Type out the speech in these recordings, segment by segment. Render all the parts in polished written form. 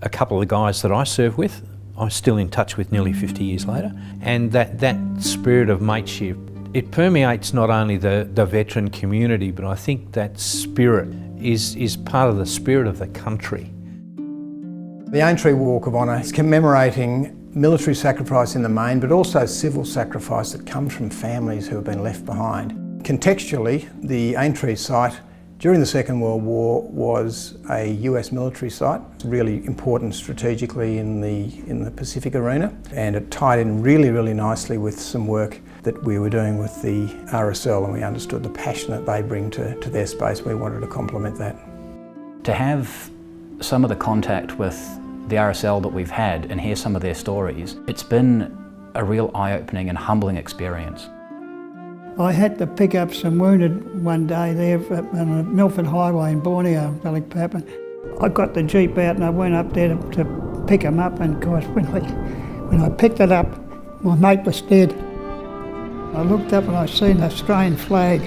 a couple of the guys that I serve with, I'm still in touch with nearly 50 years later. And that spirit of mateship, it permeates not only the veteran community, but I think that spirit is part of the spirit of the country. The Aintree Walk of Honour is commemorating military sacrifice in the main, but also civil sacrifice that comes from families who have been left behind. Contextually, the Aintree site during the Second World War was a US military site, really important strategically in the Pacific arena, and it tied in really nicely with some work that we were doing with the RSL, and we understood the passion that they bring to their space. We wanted to complement that. To have some of the contact with the RSL that we've had and hear some of their stories, it's been a real eye-opening and humbling experience. I had to pick up some wounded one day there on the Milford Highway in Borneo, Balikpapan. I got the Jeep out and I went up there to pick them up, and of course when I picked it up, my mate was dead. I looked up and I seen the Australian flag,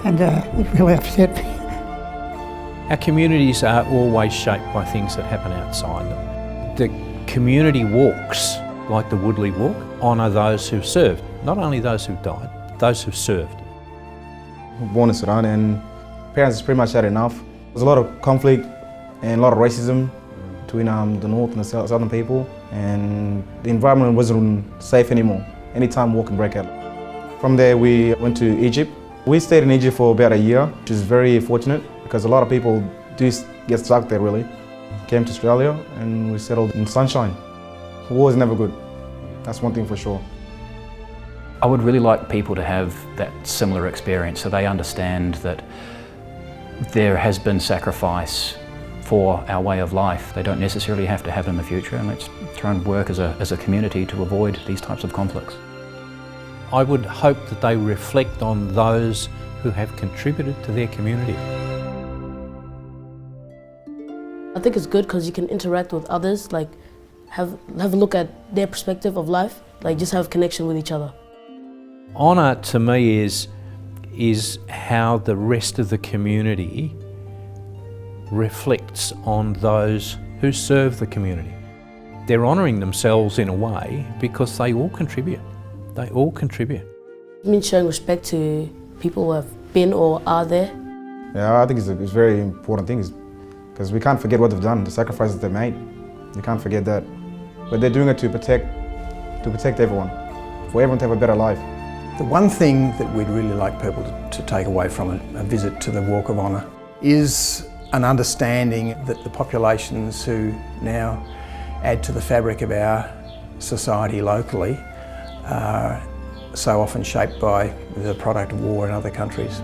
and it really upset me. Our communities are always shaped by things that happen outside them. The community walks, like the Woodlea Walk, honour those who've served, not only those who've died, those who've served. Born in Sudan, and parents pretty much had enough. There's a lot of conflict and a lot of racism between the north and the southern people, and the environment wasn't safe anymore. Anytime war can break out. From there we went to Egypt. We stayed in Egypt for about a year, which is very fortunate because a lot of people do get stuck there really. Came to Australia and we settled in sunshine. War is never good, that's one thing for sure. I would really like people to have that similar experience so they understand that there has been sacrifice for our way of life. They don't necessarily have to have it in the future, and let's try and work as a community to avoid these types of conflicts. I would hope that they reflect on those who have contributed to their community. I think it's good because you can interact with others, like have a look at their perspective of life, like just have connection with each other. Honour to me is how the rest of the community reflects on those who serve the community. They're honouring themselves in a way because they all contribute. They all contribute. It means showing respect to people who have been or are there. Yeah, I think it's a very important thing because we can't forget what they've done, the sacrifices they made. You can't forget that. But they're doing it to protect everyone, for everyone to have a better life. The one thing that we'd really like people to take away from a visit to the Walk of Honour is an understanding that the populations who now add to the fabric of our society locally are so often shaped by the product of war in other countries.